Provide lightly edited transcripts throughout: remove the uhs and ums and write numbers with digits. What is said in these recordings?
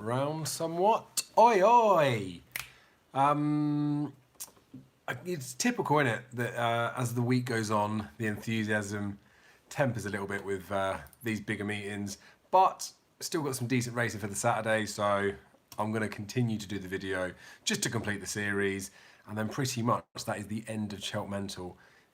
round somewhat. Oi, oi! It's typical, isn't it, that as the week goes on, the enthusiasm tempers a little bit with these bigger meetings, but still got some decent racing for the Saturday, so I'm going to continue to do the video just to complete the series, and then pretty much that is the end of Cheltenham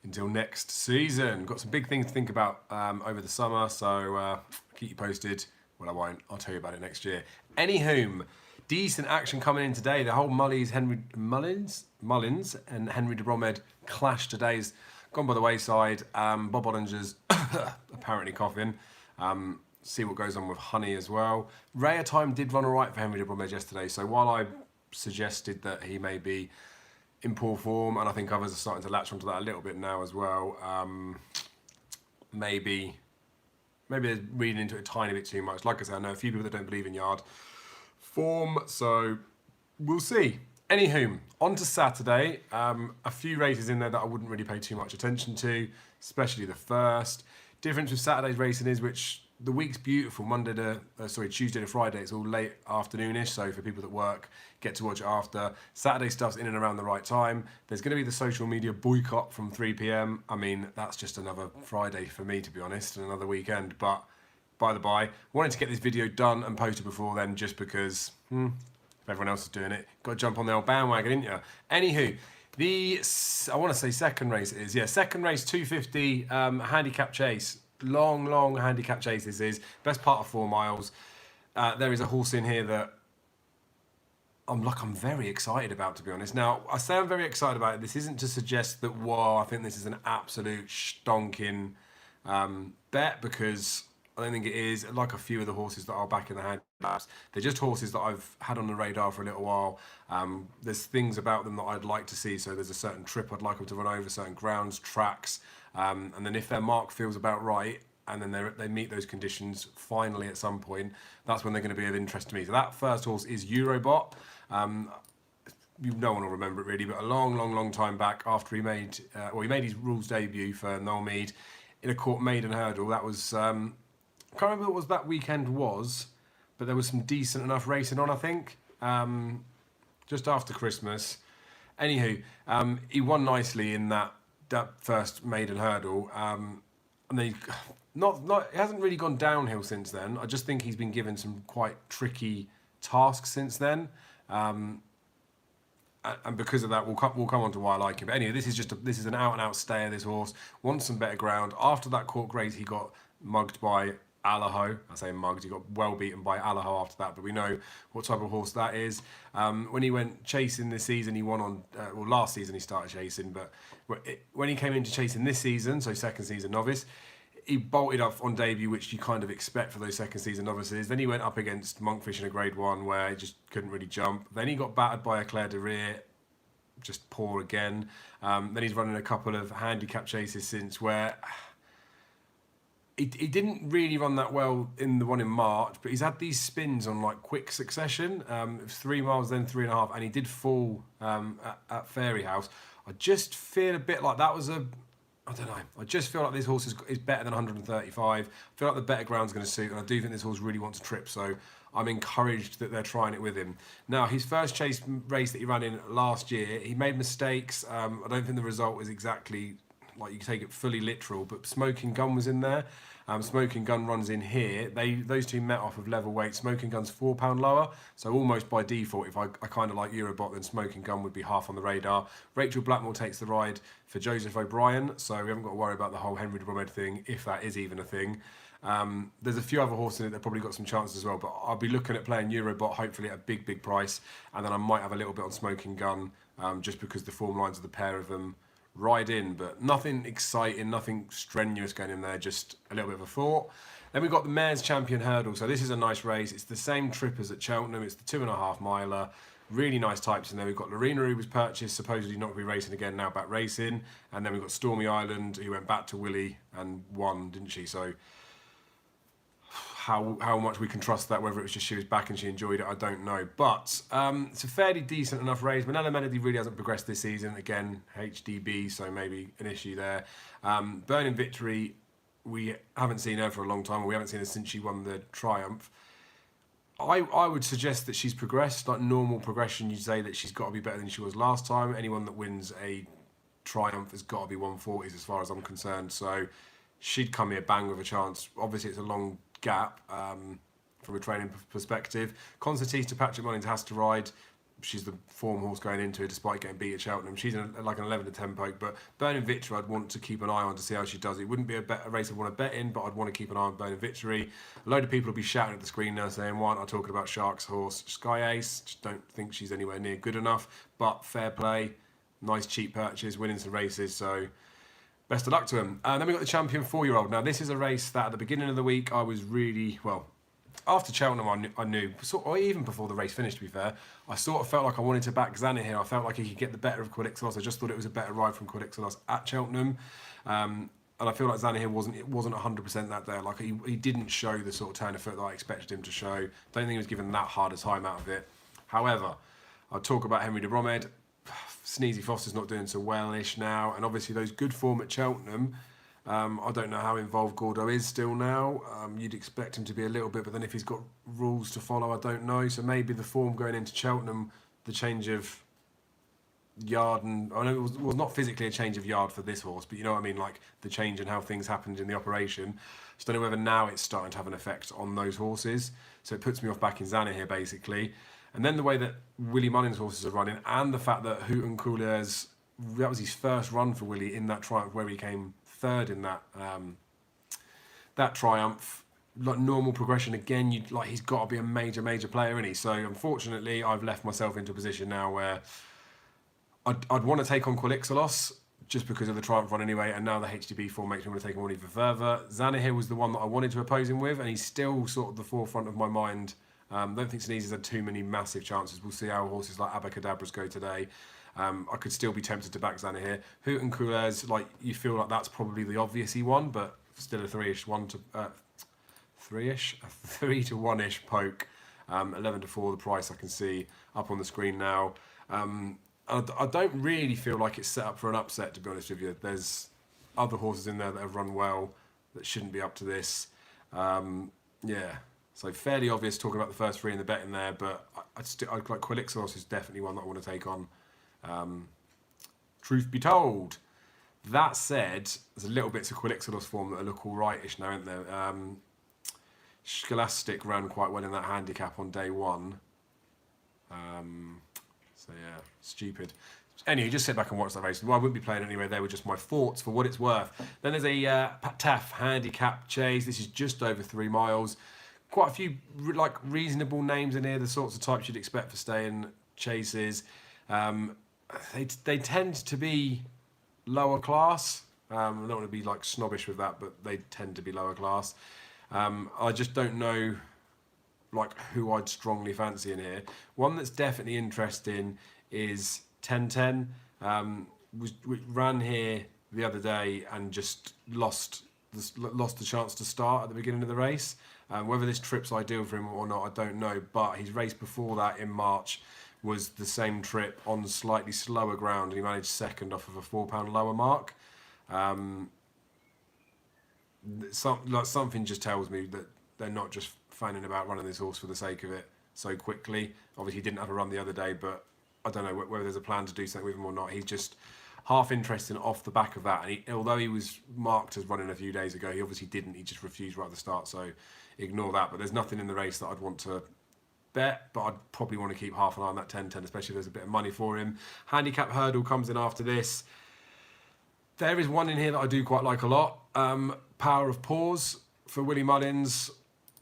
until next season. Got some big things to think about over the summer, so keep you posted. Well, I won't. I'll tell you about it next year. Anywho, decent action coming in today. The whole Mullins and Henry de Bromhead clash today's gone by the wayside. Bob Bollinger's apparently coughing. See what goes on with Honey as well. Rare Time did run all right for Henry de Bromhead yesterday, so while I suggested that he may be in poor form, and I think others are starting to latch onto that a little bit now as well, maybe they're reading into it a tiny bit too much. Like I said, I know a few people that don't believe in yard form, so we'll see. Anywho, on to Saturday. A few races in there that I wouldn't really pay too much attention to, especially the first. Difference with Saturday's racing is, which the week's beautiful, Tuesday to Friday, it's all late afternoonish, so for people that work, get to watch it after. Saturday stuff's in and around the right time. There's going to be the social media boycott from 3 PM. I mean, that's just another Friday for me, to be honest, and another weekend, but by the by, wanted to get this video done and posted before then, just because if everyone else is doing it, got to jump on the old bandwagon, didn't you? Anywho, I want to say second race it is. Yeah, second race, 250 handicap chase. Long handicap chase this is. Best part of 4 miles. There is a horse in here that I'm very excited about, to be honest. Now, I say I'm very excited about it. This isn't to suggest that, whoa, I think this is an absolute stonking bet, because I don't think it is. Like a few of the horses that are back in the handicaps, they're just horses that I've had on the radar for a little while. There's things about them that I'd like to see. So there's a certain trip I'd like them to run over, certain grounds, tracks, and then if their mark feels about right, and then they meet those conditions finally at some point, that's when they're going to be of interest to me. So that first horse is Eurobot. No one will remember it really, but a long time back, after he made his rules debut for Noel Mead in a court maiden hurdle. That was I can't remember what that weekend was, but there was some decent enough racing on, I think, just after Christmas. Anywho, he won nicely in that first maiden hurdle, and then it hasn't really gone downhill since then. I just think he's been given some quite tricky tasks since then, and because of that, we'll come on to why I like him. But anyway, this is an out-and-out stayer. This horse wants some better ground. After that Cork race, he got mugged by Allaho. I say mugged, he got well beaten by Allaho after that, but we know what type of horse that is. When he went chasing this season, he won on, last season he started chasing, but when he came into chasing this season, so second season novice, he bolted up on debut, which you kind of expect for those second season novices. Then he went up against Monkfish in a grade 1 where he just couldn't really jump. Then he got battered by Eclair de Rire, just poor again. Then he's running a couple of handicap chases since where he didn't really run that well in the one in March, but he's had these spins on like quick succession. It was 3 miles, then 3.5, and he did fall at Fairy House. I just feel a bit like that was I don't know. I just feel like this horse is better than 135. I feel like the better ground's going to suit, and I do think this horse really wants a trip, so I'm encouraged that they're trying it with him. Now, his first chase race that he ran in last year, he made mistakes. I don't think the result was exactly, like, you can take it fully literal, but Smoking Gun was in there. Smoking Gun runs in here. Those two met off of level weight. Smoking Gun's £4 lower, so almost by default, if I kind of like Eurobot, then Smoking Gun would be half on the radar. Rachel Blackmore takes the ride for Joseph O'Brien, so we haven't got to worry about the whole Henry de Bromhead thing, if that is even a thing. There's a few other horses in it that probably got some chances as well, but I'll be looking at playing Eurobot, hopefully at a big price, and then I might have a little bit on Smoking Gun, just because the form lines of the pair of them ride in, but nothing exciting, nothing strenuous going in there, just a little bit of a thought. Then we've got the Mayor's Champion Hurdle. So this is a nice race. It's the same trip as at Cheltenham. It's the 2.5 miler. Really nice types in there. We've got Lorena, who was purchased, supposedly not going to be racing again, now back racing. And then we've got Stormy Island, who went back to Willie and won, didn't she? So how much we can trust that, whether it was just she was back and she enjoyed it, I don't know. But it's a fairly decent enough race. Manella Melody really hasn't progressed this season. Again, HDB, so maybe an issue there. Burning Victory, we haven't seen her for a long time, or we haven't seen her since she won the Triumph. I would suggest that she's progressed. Like normal progression, you'd say that she's got to be better than she was last time. Anyone that wins a Triumph has got to be 140s as far as I'm concerned. So she'd come here bang with a chance. Obviously, it's a long gap from a training perspective. Constantine to Patrick Mullins has to ride. She's the form horse going into it, despite getting beat at Cheltenham. She's like an 11 to 10 poke, but Burning Victory I'd want to keep an eye on to see how she does. It wouldn't be a race I'd want to bet in, but I'd want to keep an eye on Burning Victory. A load of people will be shouting at the screen now saying, why aren't I talking about Shark's horse Sky Ace? Just don't think she's anywhere near good enough, but fair play. Nice cheap purchase, winning some races, so best of luck to him. And then we've got the Champion 4-year-old. Now this is a race that at the beginning of the week I was really, well, after Cheltenham, I knew, or even before the race finished, to be fair, I sort of felt like I wanted to back Xana here. I felt like he could get the better of Quilixalos. I just thought it was a better ride from Quilixalos at Cheltenham. And I feel like Xana here wasn't 100% that day. Like he didn't show the sort of turn of foot that I expected him to show. Don't think he was given that hard a time out of it. However, I'll talk about Henry de Bromhead. Sneezy Foster's not doing so well-ish now. And obviously those good form at Cheltenham, I don't know how involved Gordo is still now. You'd expect him to be a little bit, but then if he's got rules to follow, I don't know. So maybe the form going into Cheltenham, the change of yard, and I know it was not physically a change of yard for this horse, but you know what I mean, like the change in how things happened in the operation. Just don't know whether now it's starting to have an effect on those horses. So it puts me off back in Xana here, basically. And then the way that Willie Mullins' horses are running, and the fact that Hoot and Couleurs, that was his first run for Willie in that Triumph where he came third in that Triumph. Like normal progression again, he's got to be a major player, isn't he? So unfortunately, I've left myself into a position now where I'd want to take on Quilixalos just because of the Triumph run anyway, and now the HDB form makes me want to take him on even further. Xana here was the one that I wanted to oppose him with, and he's still sort of the forefront of my mind. Don't think Sneezy's had too many massive chances. We'll see how horses like Abacadabras go today. I could still be tempted to back Xana here. Hoot and Couleurs, like you feel like that's probably the obvious-y one, but still a 3 to 1-ish poke. 11 to 4 the price I can see up on the screen now. I don't really feel like it's set up for an upset, to be honest with you. There's other horses in there that have run well that shouldn't be up to this. Yeah, so fairly obvious talking about the first 3 in the bet in there, but I'd like Quilixalos is definitely one that I want to take on. Truth be told, that said, there's a little bits of Quilixalos form that look all right-ish now, aren't there? Scholastic ran quite well in that handicap on day 1. So yeah, stupid. Anyway, just sit back and watch that race. Well, I wouldn't be playing anyway. They were just my thoughts for what it's worth. Then there's a Taff handicap chase. This is just over 3 miles. Quite a few like reasonable names in here, the sorts of types you'd expect for staying chases. They tend to be lower class. I don't want to be like snobbish with that, but they tend to be lower class. I just don't know like who I'd strongly fancy in here. One that's definitely interesting is 1010. We ran here the other day and just lost the chance to start at the beginning of the race. Whether this trip's ideal for him or not, I don't know. But his race before that in March was the same trip on slightly slower ground, and he managed second off of a £4 lower mark. Something just tells me that they're not just fanning about running this horse for the sake of it so quickly. Obviously, he didn't have a run the other day, but I don't know whether there's a plan to do something with him or not. He's just half interested off the back of that. And although he was marked as running a few days ago, he obviously didn't. He just refused right at the start, so ignore that. But there's nothing in the race that I'd want to bet, but I'd probably want to keep half an eye on that 10-10, especially if there's a bit of money for him. Handicap Hurdle comes in after this. There is one in here that I do quite like a lot. Power of Pause for Willie Mullins.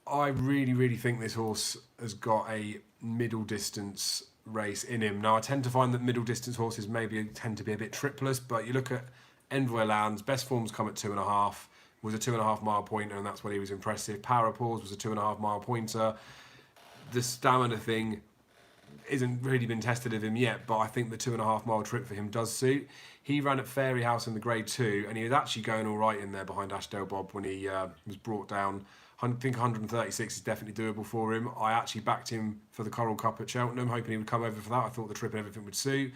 I really think this horse has got a middle distance race in him. Now, I tend to find that middle distance horses maybe tend to be a bit tripless, but you look at Envoy Lands, best forms come at 2.5, was a 2.5 mile pointer, and that's when he was impressive. Power of Pause was a 2.5 mile pointer. The stamina thing isn't really been tested of him yet, but I think the 2.5 mile trip for him does suit. He ran at Fairy House in the Grade 2, and he was actually going all right in there behind Ashdale Bob when he was brought down. I think 136 is definitely doable for him. I actually backed him for the Coral Cup at Cheltenham, hoping he would come over for that. I thought the trip and everything would suit.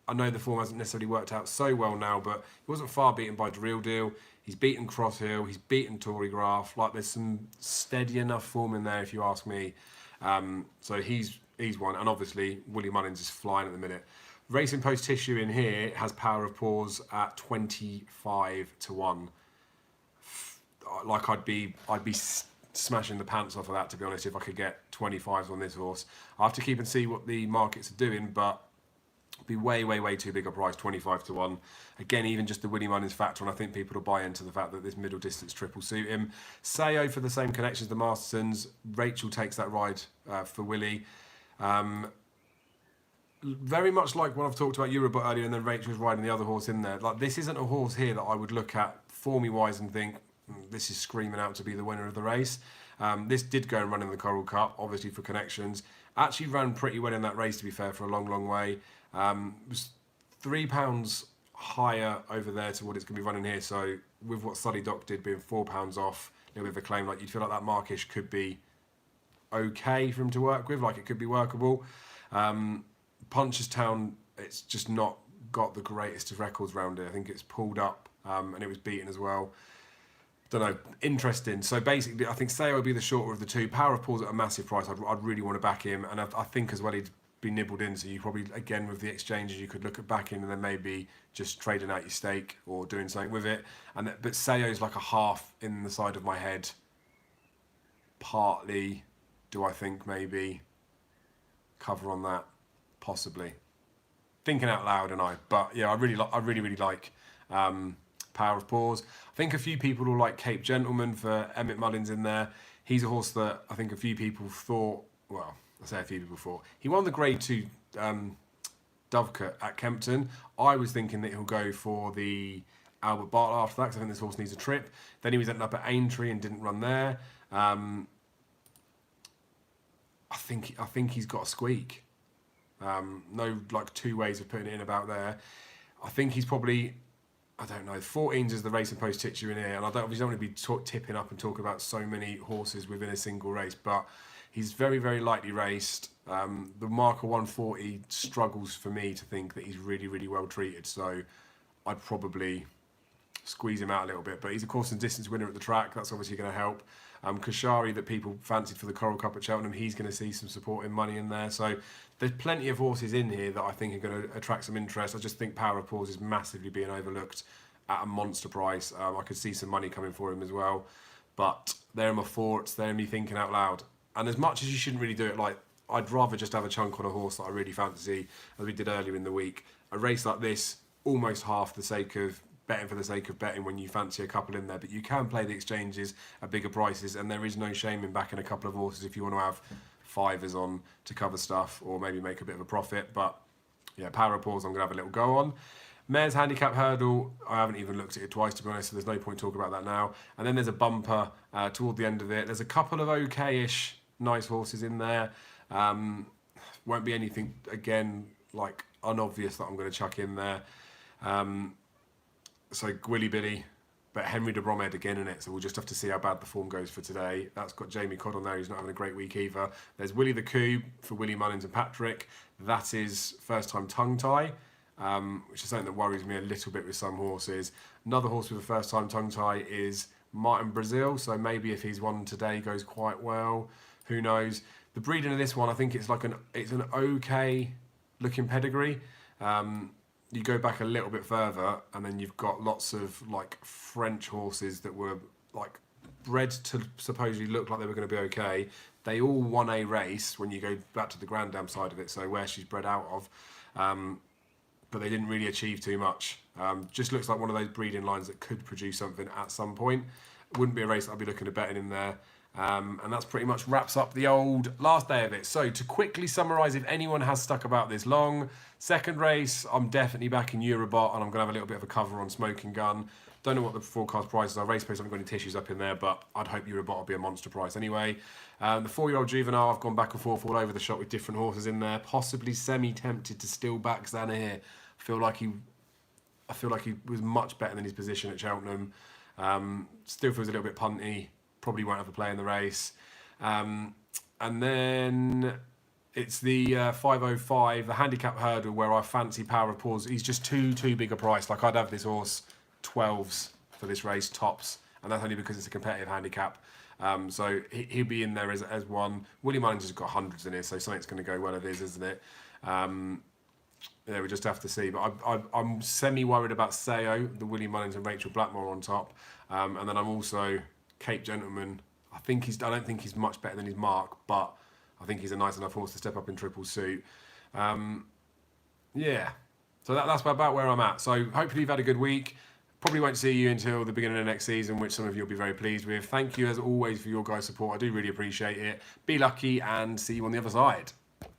I know the form hasn't necessarily worked out so well now, but he wasn't far beaten by The Real Deal. He's beaten Cross Hill, he's beaten Tory Graph. Like, there's some steady enough form in there, if you ask me. So he's one, and obviously Willie Mullins is flying at the minute. Racing Post Tissue in here has Power of Pause at 25 to 1. Like I'd be smashing the pants off of that, to be honest, if I could get 25s on this horse. I have to keep and see what the markets are doing, but be way too big a price, 25 to 1. Again, even just the Willie Mullins factor, and I think people will buy into the fact that this middle distance triple suit him. Sayo for the same connections, the Mastersons. Rachel takes that ride for Willie. Very much like when I've talked about Eurobot earlier, and then Rachel's riding the other horse in there. Like, this isn't a horse here that I would look at formy wise and think this is screaming out to be the winner of the race. This did go and run in the Coral Cup, obviously for connections. Actually ran pretty well in that race, to be fair, for a long way. It was £3 higher over there to what it's going to be running here. So with what Sully Doc did being £4 off, a little bit of a claim, like you'd feel like that markish could be okay for him to work with, like it could be workable. Punchestown, it's just not got the greatest of records around it. I think it's pulled up and it was beaten as well. Don't know, interesting. So basically, I think Sayo would be the shorter of the two. Power of Pause at a massive price. I'd really want to back him, and I think as well he'd be nibbled in. So you probably, again, with the exchanges, you could look at backing and then maybe just trading out your stake or doing something with it. But Sayo's like a half in the side of my head. Partly, do I think maybe cover on that? Possibly. Thinking out loud, and but yeah, I really like Power of Pause. I think a few people will like Cape Gentleman for Emmett Mullins in there. He's a horse that I think a few people thought, well, I say a few people thought, he won the Grade 2 Dovecote at Kempton. I was thinking that he'll go for the Albert Bartlett after that, because I think this horse needs a trip. Then he was ended up at Aintree and didn't run there. I think he's got a squeak. No like two ways of putting it in about there. I think he's probably, I don't know, 14s is the Racing Post titular in here, and I don't want to be tipping up and talking about so many horses within a single race, but he's very lightly raced. The marker 140 struggles for me to think that he's really well treated, so I'd probably squeeze him out a little bit, but he's of course a distance winner at the track. That's obviously going to help. Kashari, that people fancied for the Coral Cup at Cheltenham, he's going to see some supporting money in there. So there's plenty of horses in here that I think are going to attract some interest. I just think Power of Pause is massively being overlooked at a monster price. I could see some money coming for him as well. But they're my thoughts, they're me thinking out loud. And as much as you shouldn't really do it, like, I'd rather just have a chunk on a horse that I really fancy, as we did earlier in the week. A race like this, almost half the sake of betting for the sake of betting when you fancy a couple in there, but you can play the exchanges at bigger prices, and there is no shame in backing a couple of horses if you want to have fivers on to cover stuff or maybe make a bit of a profit. But yeah, Power of Pause I'm going to have a little go on. Mare's Handicap Hurdle, I haven't even looked at it twice, to be honest, so there's no point talking about that now. And then there's a bumper toward the end of it. There's a couple of okay-ish nice horses in there. Won't be anything, again, like unobvious that I'm going to chuck in there. So Gwilly Billy, but Henry de Bromhead again in it, so we'll just have to see how bad the form goes for today. That's got Jamie Codd on there, who's not having a great week either. There's Willie the Coup for Willie Mullins and Patrick. That is first time tongue tie, which is something that worries me a little bit with some horses. Another horse with a first time tongue tie is Martin Brazil, so maybe if he's won today goes quite well, who knows. The breeding of this one, I think it's an okay looking pedigree. You go back a little bit further, and then you've got lots of like French horses that were like bred to supposedly look like they were going to be okay. They all won a race when you go back to the Grand Dam side of it, so where she's bred out of, but they didn't really achieve too much. Just looks like one of those breeding lines that could produce something at some point. Wouldn't be a race that I'd be looking at betting in there. And that's pretty much wraps up the old last day of it. So to quickly summarise, if anyone has stuck about this long, second race, I'm definitely backing Eurobot, and I'm going to have a little bit of a cover on Smoking Gun. Don't know what the forecast prices are. Race pace, I haven't got any tissues up in there, but I'd hope Eurobot will be a monster price anyway. The 4-year-old Juvenile, I've gone back and forth all over the shop with different horses in there. Possibly semi-tempted to still back Xana here. I feel like he was much better than his position at Cheltenham. Still feels a little bit punty. Probably won't have a play in the race. And then it's the 505, the Handicap Hurdle, where I fancy Power of Pause. He's just too big a price. Like, I'd have this horse 12s for this race, tops. And that's only because it's a competitive handicap. So he'll be in there as one. Willie Mullins has got hundreds in here, so something's going to go well of his, isn't it? Yeah, we just have to see. But I'm semi-worried about Sayo, the Willie Mullins and Rachel Blackmore on top. And then I'm also Cape Gentleman. I don't think he's much better than his mark, but I think he's a nice enough horse to step up in triple suit. Yeah. So that's about where I'm at. So hopefully you've had a good week. Probably won't see you until the beginning of next season, which some of you will be very pleased with. Thank you as always for your guys' support. I do really appreciate it. Be lucky and see you on the other side.